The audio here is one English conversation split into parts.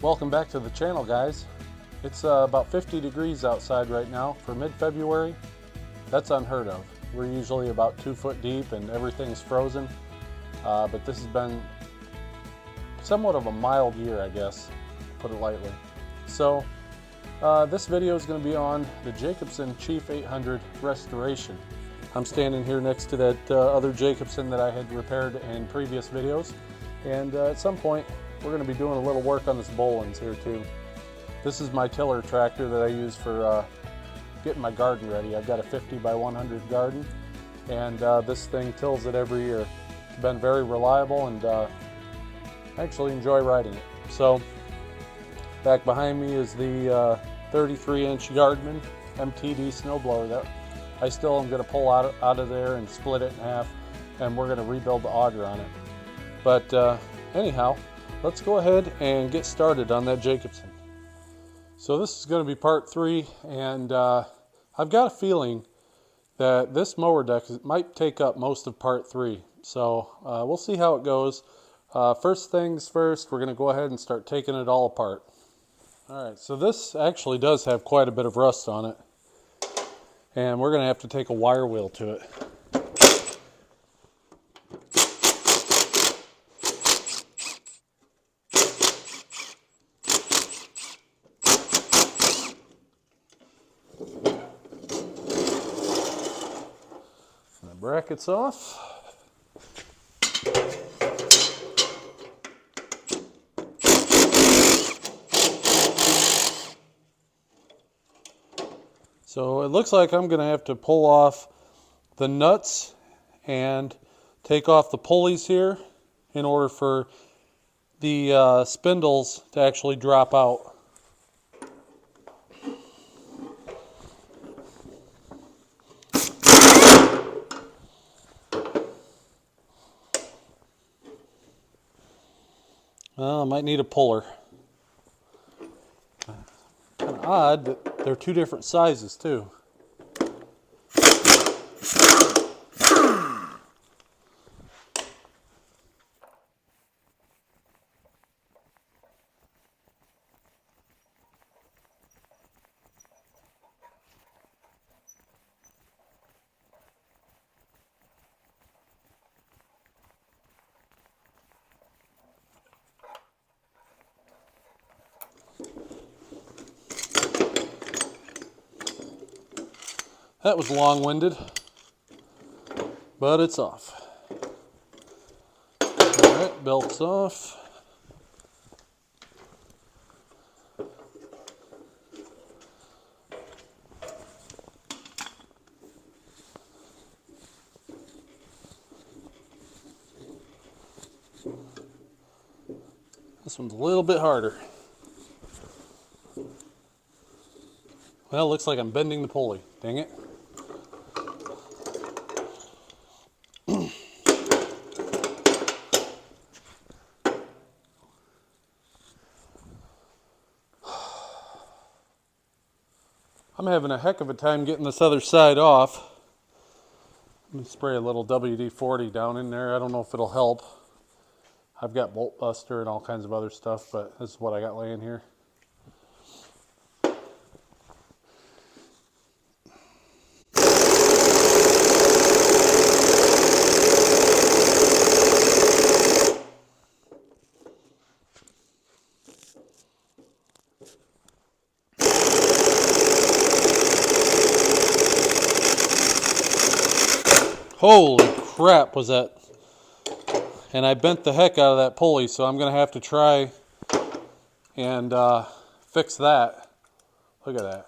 Welcome back to the channel, guys. It's about 50 degrees outside right now for mid-February. That's unheard of. We're usually about 2 foot deep and everything's frozen, but this has been somewhat of a mild year, I guess, to put it lightly. So this video is going to be on the Jacobsen Chief 800 restoration. I'm standing here next to that other Jacobsen that I had repaired in previous videos, and at some point we're going to be doing a little work on this Bollins here too. This is my tiller tractor that I use for getting my garden ready. I've got a 50 by 100 garden, and this thing tills it every year. It's been very reliable, and I actually enjoy riding it. So back behind me is the 33-inch Yardman MTD snowblower that I still am going to pull out of there and split it in half, and we're going to rebuild the auger on it. But anyhow, let's go ahead and get started on that Jacobsen. So this is going to be part 3, and I've got a feeling that this mower deck might take up most of part 3. So we'll see how it goes. First things first, we're going to go ahead and start taking it all apart. Alright, so this actually does have quite a bit of rust on it, and we're going to have to take a wire wheel to it. Brackets off. So it looks like I'm going to have to pull off the nuts and take off the pulleys here in order for the spindles to actually drop out. Well, I might need a puller. Kind of odd that they're 2 different sizes too. That was long-winded, but it's off. Alright, belt's off. This one's a little bit harder. Well, it looks like I'm bending the pulley. Dang it. I'm having a heck of a time getting this other side off. Let me spray a little WD-40 down in there. I don't know if it'll help. I've got bolt buster and all kinds of other stuff, but this is what I got laying here. Holy crap was that. And I bent the heck out of that pulley, so I'm going to have to try and fix that. Look at that.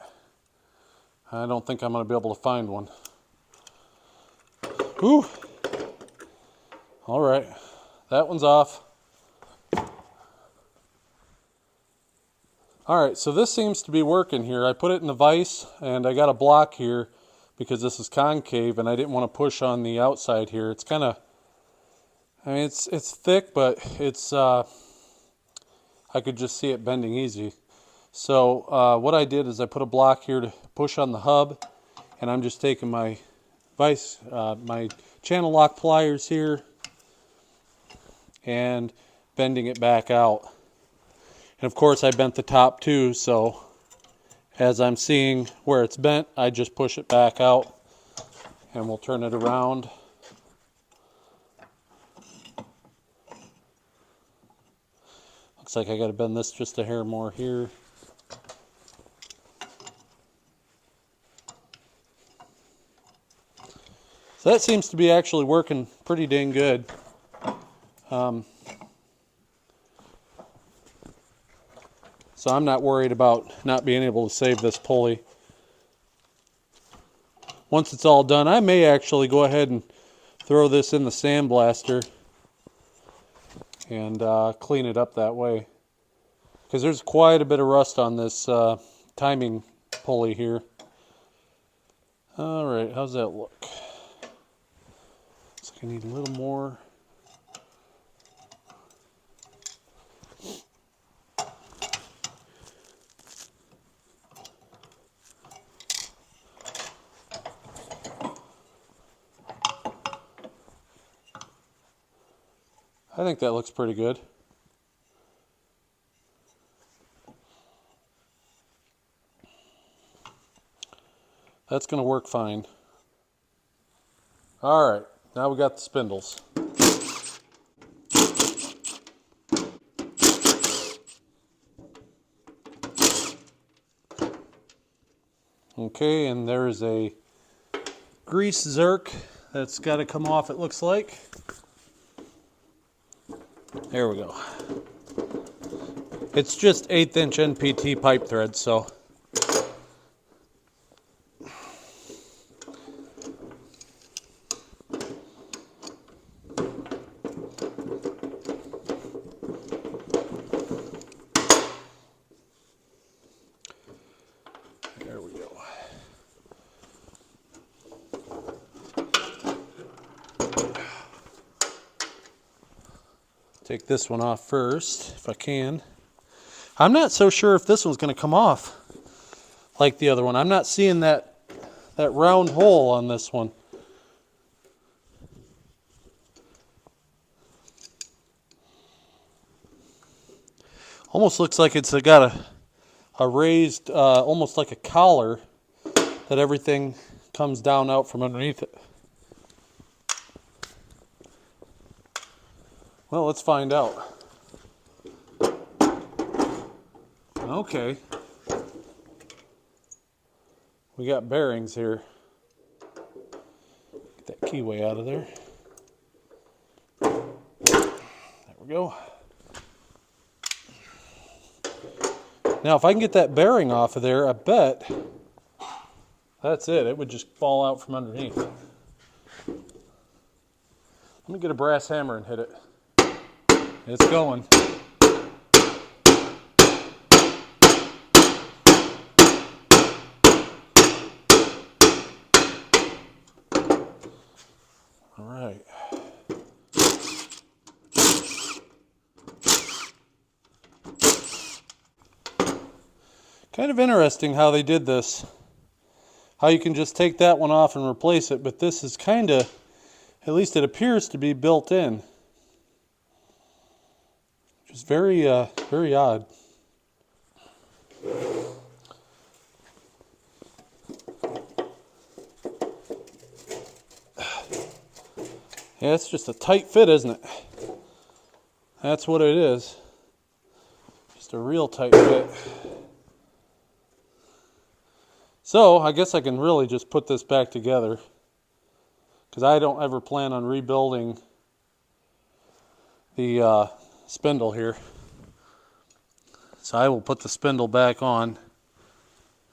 I don't think I'm going to be able to find one. Whew. Alright, that one's off. Alright, so this seems to be working here. I put it in the vise, and I got a block here because this is concave, and I didn't want to push on the outside here. It's kind of, I mean, it's thick, but it's, I could just see it bending easy. So what I did is I put a block here to push on the hub, and I'm just taking my vise, my channel lock pliers here, and bending it back out. And of course I bent the top too, so as I'm seeing where it's bent, I just push it back out and we'll turn it around. Looks like I got to bend this just a hair more here. So that seems to be actually working pretty dang good. So I'm not worried about not being able to save this pulley. Once it's all done, I may actually go ahead and throw this in the sandblaster and clean it up that way. Because there's quite a bit of rust on this timing pulley here. Alright, how's that look? Looks like I need a little more. I think that looks pretty good. That's going to work fine. Alright, now we got the spindles. Okay, and there's a grease zerk that's got to come off, it looks like. There we go. It's just 1/8 inch NPT pipe thread, so there we go. Take this one off first, if I can. I'm not so sure if this one's going to come off like the other one. I'm not seeing that round hole on this one. Almost looks like it's got a raised, almost like a collar, that everything comes down out from underneath it. Well, let's find out. Okay. We got bearings here. Get that keyway out of there. There we go. Now, if I can get that bearing off of there, I bet that's it. It would just fall out from underneath. Let me get a brass hammer and hit it. It's going. All right. Kind of interesting how they did this. How you can just take that one off and replace it, but this is kind of, at least it appears to be built in. Which is very, very odd. Yeah, it's just a tight fit, isn't it? That's what it is. Just a real tight fit. So, I guess I can really just put this back together, because I don't ever plan on rebuilding the spindle here. So I will put the spindle back on,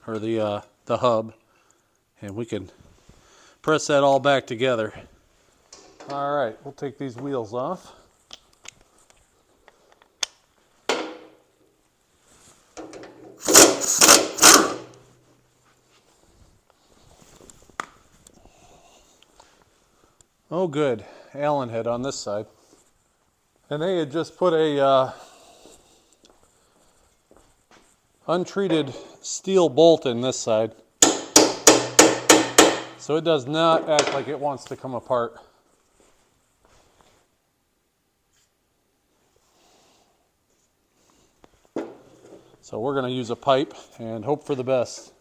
or the hub, and we can press that all back together. All right, we'll take these wheels off. Oh good, Allen head on this side. And they had just put a untreated steel bolt in this side. So it does not act like it wants to come apart. So we're going to use a pipe and hope for the best.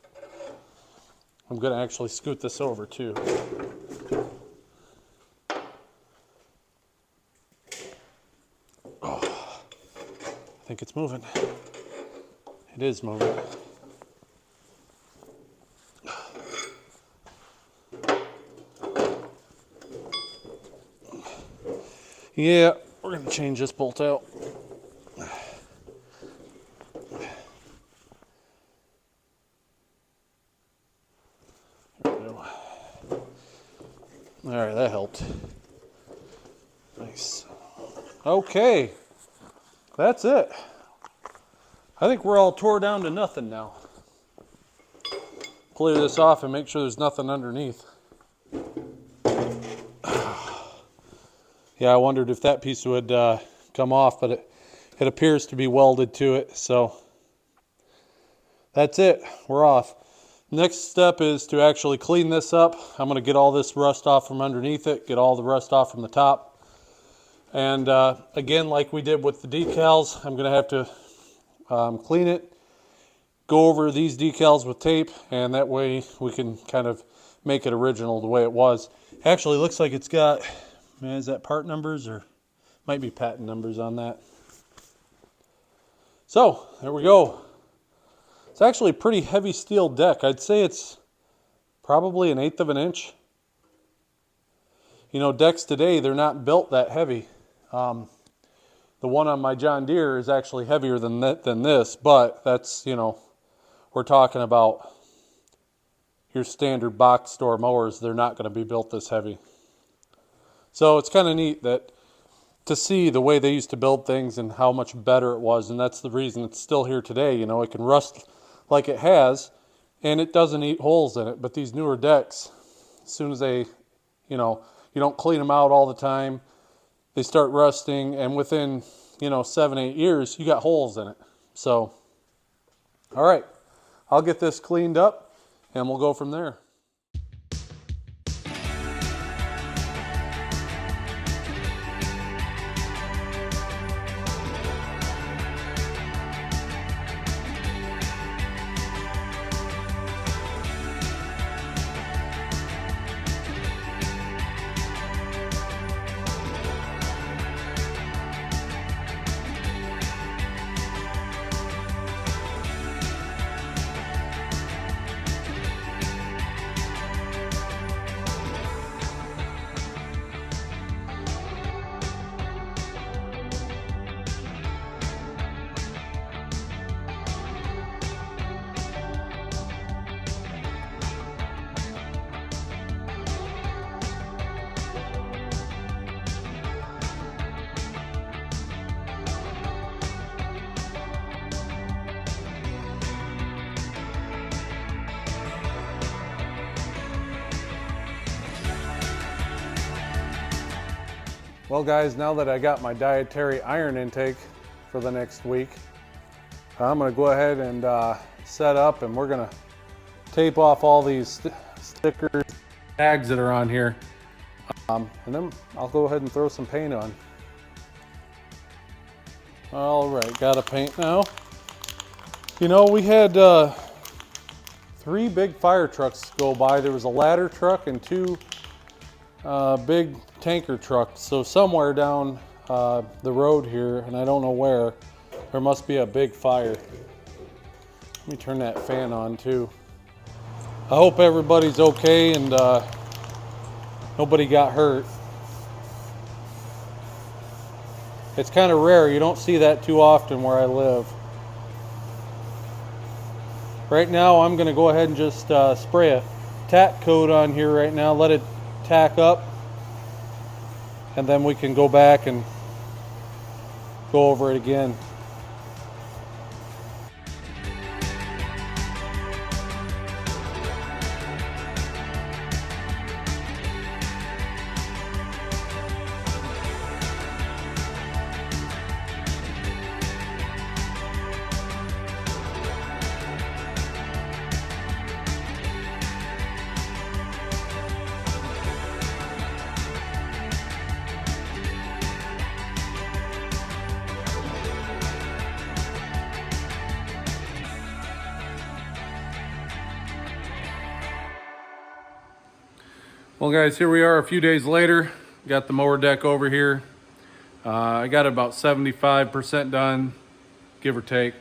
I'm going to actually scoot this over too. Oh, I think it's moving. It is moving. Yeah, we're going to change this bolt out. There we go. All right, that helped. Nice. Okay, that's it. I think we're all tore down to nothing now. Clear this off and make sure there's nothing underneath. Yeah, I wondered if that piece would come off, but it appears to be welded to it, so that's it. We're off. Next step is to actually clean this up. I'm going to get all this rust off from underneath it, get all the rust off from the top. And again, like we did with the decals, I'm going to have to clean it, go over these decals with tape, and that way we can kind of make it original the way it was. Actually, looks like it's got, man, is that part numbers or might be patent numbers on that. So there we go. It's actually a pretty heavy steel deck. I'd say it's probably 1/8 of an inch. You know, decks today, they're not built that heavy. The one on my John Deere is actually heavier than this, but that's, you know, we're talking about your standard box store mowers. They're not going to be built this heavy. So it's kind of neat that to see the way they used to build things and how much better it was, and that's the reason it's still here today. You know, it can rust like it has, and it doesn't eat holes in it. But these newer decks, as soon as they, you know, you don't clean them out all the time, they start rusting, and within, you know, 7-8 years, you got holes in it. So, all right, I'll get this cleaned up, and we'll go from there. Well guys, now that I got my dietary iron intake for the next week, I'm going to go ahead and set up, and we're going to tape off all these stickers, tags that are on here, and then I'll go ahead and throw some paint on. All right, got to paint now. You know, we had 3 big fire trucks go by. There was a ladder truck and 2 big tanker trucks. So somewhere down the road here, and I don't know where, there must be a big fire. Let me turn that fan on too. I hope everybody's okay and nobody got hurt. It's kind of rare. You don't see that too often where I live. Right now I'm going to go ahead and just spray a tack coat on here right now, let it tack up, and then we can go back and go over it again. Well guys, here we are a few days later. Got the mower deck over here. I got about 75% done, give or take.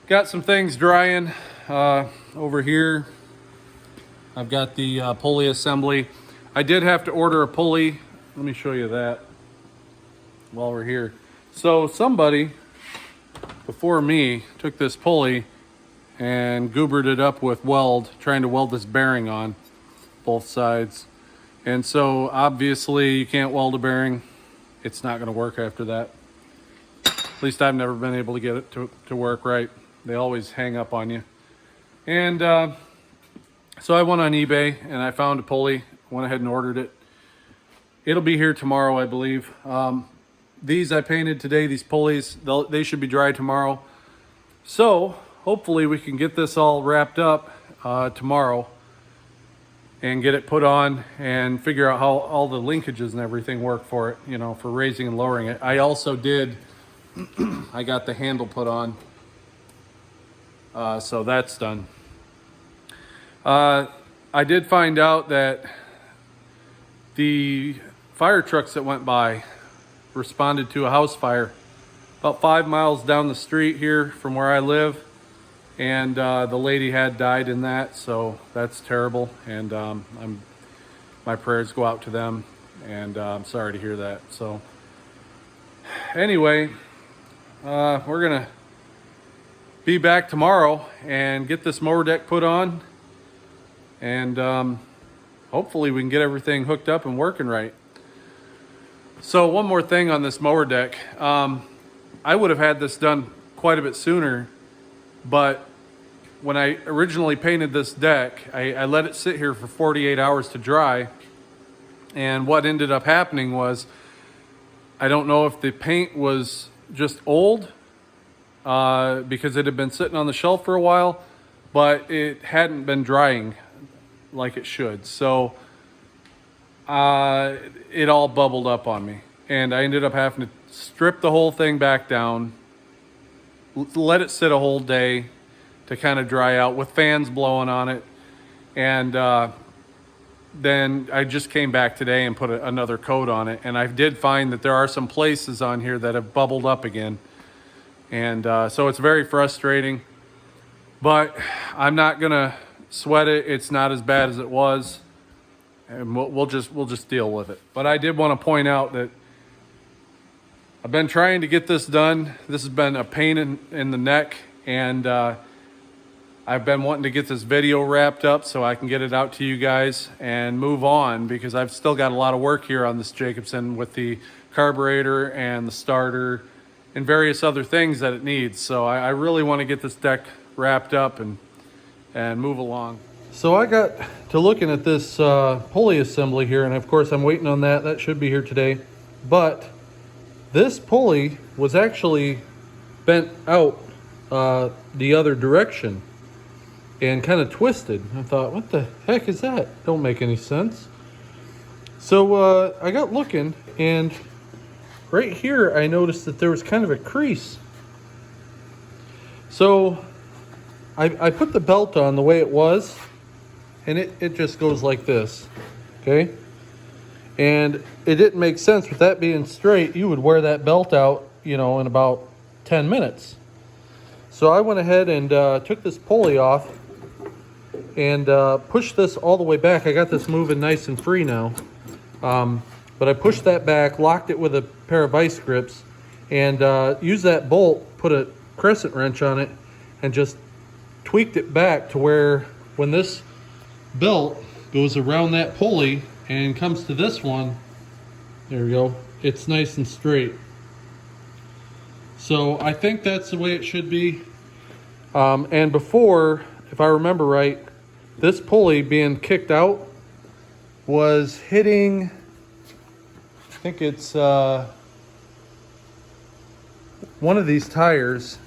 Got some things drying over here. I've got the pulley assembly. I did have to order a pulley. Let me show you that while we're here. So somebody before me took this pulley and goobered it up with weld, trying to weld this bearing on both sides. And so obviously you can't weld a bearing. It's not gonna work after that. At least I've never been able to get it to work right. They always hang up on you. And so I went on eBay and I found a pulley, went ahead and ordered it. It'll be here tomorrow, I believe. These I painted today, these pulleys, they should be dry tomorrow. So hopefully we can get this all wrapped up tomorrow and get it put on and figure out how all the linkages and everything work for it, you know, for raising and lowering it. I also did, I got the handle put on, so that's done. I did find out that the fire trucks that went by responded to a house fire about 5 miles down the street here from where I live. And the lady had died in that, so that's terrible. And my prayers go out to them, and I'm sorry to hear that. So anyway, we're gonna be back tomorrow and get this mower deck put on, and hopefully we can get everything hooked up and working right. So one more thing on this mower deck. I would have had this done quite a bit sooner, but when I originally painted this deck, I let it sit here for 48 hours to dry. And what ended up happening was, I don't know if the paint was just old because it had been sitting on the shelf for a while, but it hadn't been drying like it should. So it all bubbled up on me. And I ended up having to strip the whole thing back down, let it sit a whole day to kind of dry out with fans blowing on it. And then I just came back today and put another coat on it. And I did find that there are some places on here that have bubbled up again. And so it's very frustrating, but I'm not gonna sweat it. It's not as bad as it was. And we'll just deal with it. But I did want to point out that I've been trying to get this done. This has been a pain in the neck, and I've been wanting to get this video wrapped up so I can get it out to you guys and move on, because I've still got a lot of work here on this Jacobsen with the carburetor and the starter and various other things that it needs. So I really want to get this deck wrapped up and move along. So I got to looking at this pulley assembly here, and of course I'm waiting on that. That should be here today. But this pulley was actually bent out the other direction and kind of twisted. I thought, what the heck is that? Don't make any sense. So I got looking, and right here I noticed that there was kind of a crease. So I put the belt on the way it was, and it just goes like this, okay? And it didn't make sense with that being straight. You would wear that belt out, you know, in about 10 minutes. So I went ahead and took this pulley off and pushed this all the way back. I got this moving nice and free now. But I pushed that back, locked it with a pair of vice grips, and used that bolt, put a crescent wrench on it, and just tweaked it back to where when this belt goes around that pulley and comes to this one, there we go, it's nice and straight. So I think that's the way it should be. And before, if I remember right, this pulley being kicked out was hitting, I think it's one of these tires,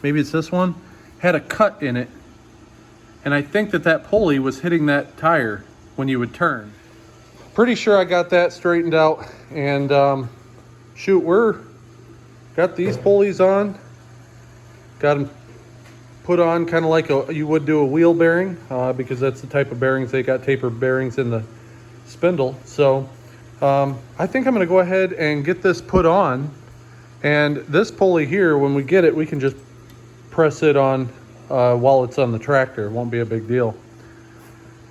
maybe it's this one, had a cut in it. And I think that pulley was hitting that tire when you would turn. Pretty sure I got that straightened out. And shoot, we're got these pulleys on. Got them put on kind of like you would do a wheel bearing, because that's the type of bearings. They got taper bearings in the spindle. So I think I'm going to go ahead and get this put on. And this pulley here, when we get it, we can just press it on while it's on the tractor. It won't be a big deal.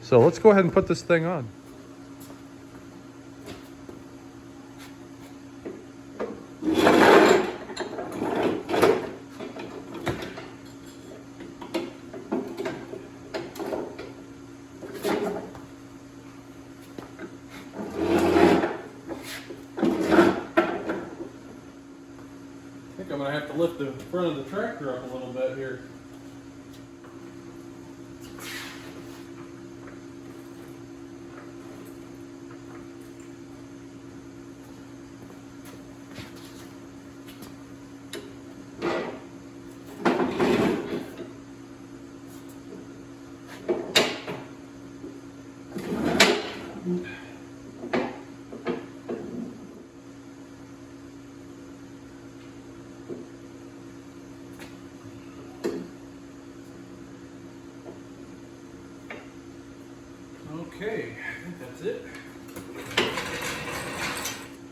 So let's go ahead and put this thing on. I think I'm going to have to lift the front of the tractor up a little bit here. Okay, I think that's it.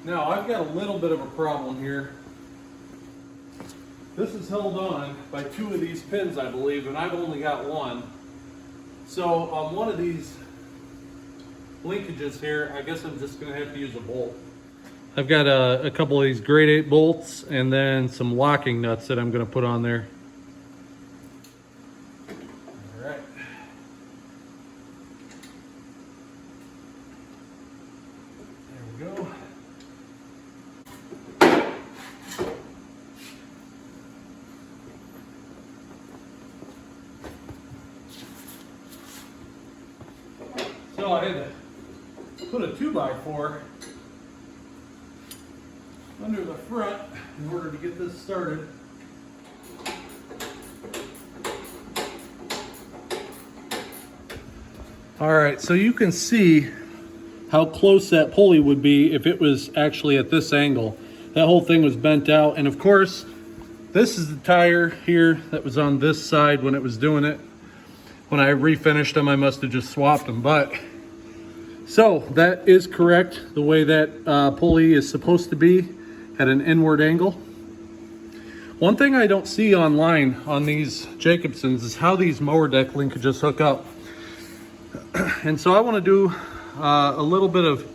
Now I've got a little bit of a problem here. This is held on by 2 of these pins, I believe, and I've only got 1. So on one of these linkages here, I guess I'm just going to have to use a bolt. I've got a couple of these grade 8 bolts and then some locking nuts that I'm going to put on there. All right. There we go. So I had to put a 2x4 under the front in order to get this started. All right, so you can see how close that pulley would be if it was actually at this angle. That whole thing was bent out, and of course, this is the tire here that was on this side when it was doing it. When I refinished them, I must have just swapped them, but so that is correct, the way that pulley is supposed to be at an inward angle. One thing I don't see online on these Jacobsens is how these mower deck linkages hook up. And so I want to do a little bit of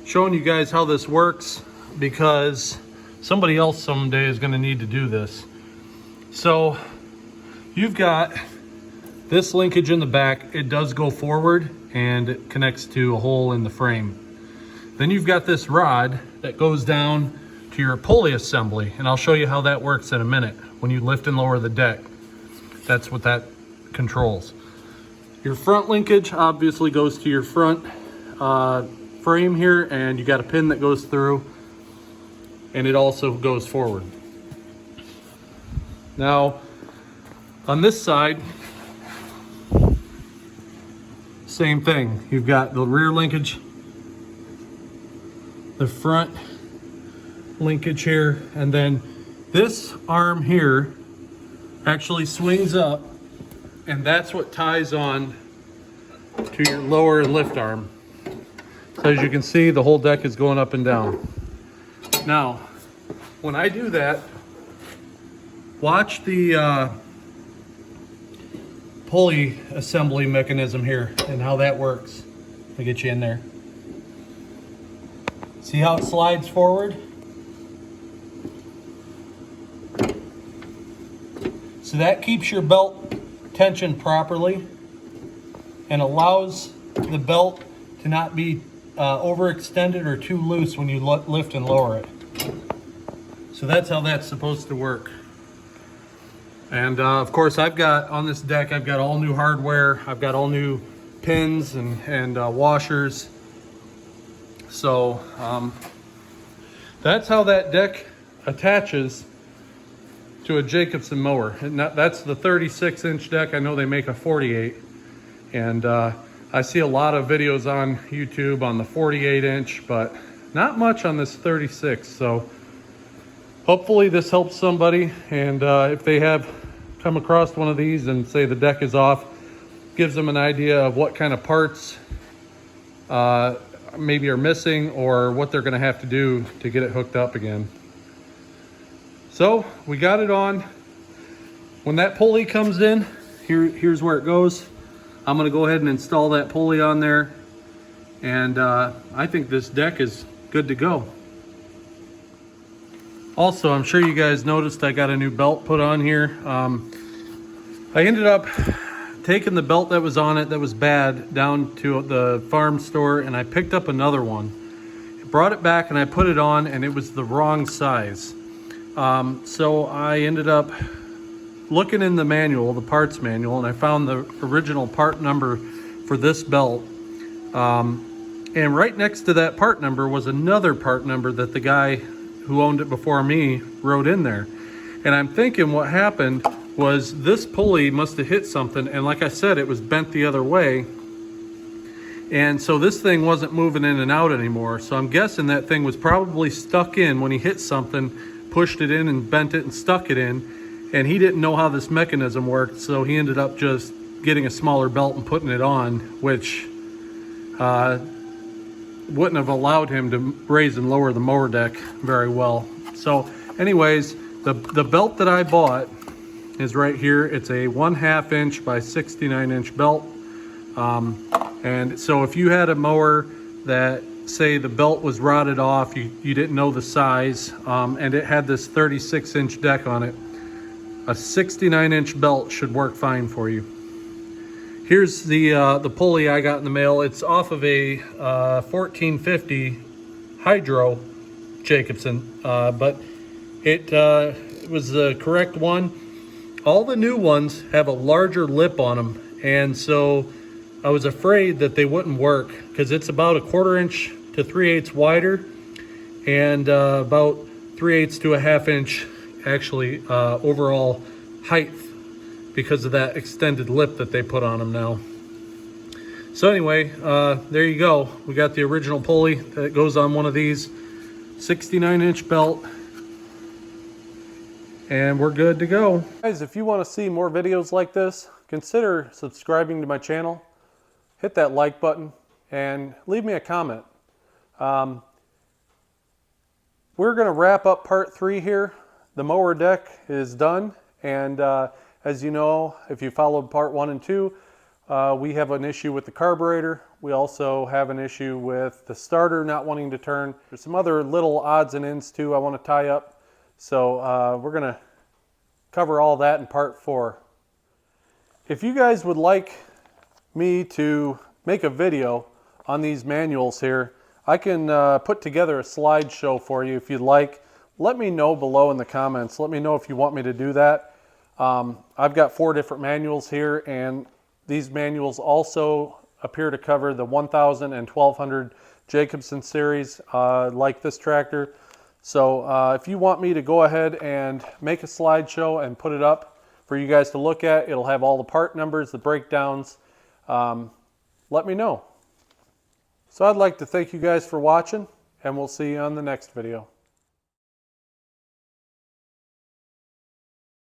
showing you guys how this works, because somebody else someday is going to need to do this. So you've got this linkage in the back. It does go forward and it connects to a hole in the frame. Then you've got this rod that goes down to your pulley assembly, and I'll show you how that works in a minute. When you lift and lower the deck, that's what that controls. Your front linkage obviously goes to your front frame here, and you got a pin that goes through, and it also goes forward. Now on this side, same thing. You've got the rear linkage, the front linkage here, and then this arm here actually swings up, and that's what ties on to your lower lift arm. So as you can see, the whole deck is going up and down. Now, when I do that, watch the pulley assembly mechanism here and how that works. Let me get you in there. See how it slides forward? So that keeps your belt tensioned properly and allows the belt to not be overextended or too loose when you lift and lower it. So that's how that's supposed to work. And of course, I've got on this deck, I've got all new hardware. I've got all new pins and washers. So that's how that deck attaches to a Jacobsen mower. And that's the 36-inch deck. I know they make a 48. And I see a lot of videos on YouTube on the 48-inch, but not much on this 36. So hopefully this helps somebody, and if they have come across one of these and say the deck is off, gives them an idea of what kind of parts are maybe are missing or what they're gonna have to do to get it hooked up again. So we got it on. When that pulley comes in, here's where it goes. I'm gonna go ahead and install that pulley on there. And I think this deck is good to go. Also, I'm sure you guys noticed I got a new belt put on here. I ended up taking the belt that was on it that was bad down to the farm store, and I picked up another one. Brought it back and I put it on, and it was the wrong size. So I ended up looking in the manual, the parts manual, and I found the original part number for this belt. And right next to that part number was another part number that the guy who owned it before me wrote in there. And I'm thinking what happened was this pulley must have hit something, and like I said, it was bent the other way. And so this thing wasn't moving in and out anymore. So I'm guessing that thing was probably stuck in when he hit something, pushed it in and bent it and stuck it in. And he didn't know how this mechanism worked, so he ended up just getting a smaller belt and putting it on, which wouldn't have allowed him to raise and lower the mower deck very well. So anyways, the belt that I bought is right here. It's a 1/2 inch by 69 inch belt. And so if you had a mower that, say, the belt was rotted off, you didn't know the size, and it had this 36 inch deck on it, a 69 inch belt should work fine for you. Here's the pulley I got in the mail. It's off of a 1450 Hydro Jacobsen, but it was the correct one. All the new ones have a larger lip on them, and so I was afraid that they wouldn't work because it's about 1/4 inch to 3/8 wider, and about 3/8 to 1/2 inch actually overall height, because of that extended lip that they put on them now. So anyway, there you go. We got the original pulley that goes on one of these, 69 inch belt, and we're good to go. Guys, if you want to see more videos like this, consider subscribing to my channel, hit that like button, and leave me a comment. We're gonna wrap up part 3 here. The mower deck is done, and as you know, if you followed part 1 and 2, we have an issue with the carburetor. We also have an issue with the starter not wanting to turn. There's some other little odds and ends too I want to tie up. So we're going to cover all that in part 4. If you guys would like me to make a video on these manuals here, I can put together a slideshow for you if you'd like. Let me know below in the comments. Let me know if you want me to do that. I've got 4 different manuals here, and these manuals also appear to cover the 1000 and 1200 Jacobsen series, like this tractor. So if you want me to go ahead and make a slideshow and put it up for you guys to look at, it'll have all the part numbers, the breakdowns. Let me know. So I'd like to thank you guys for watching, and we'll see you on the next video.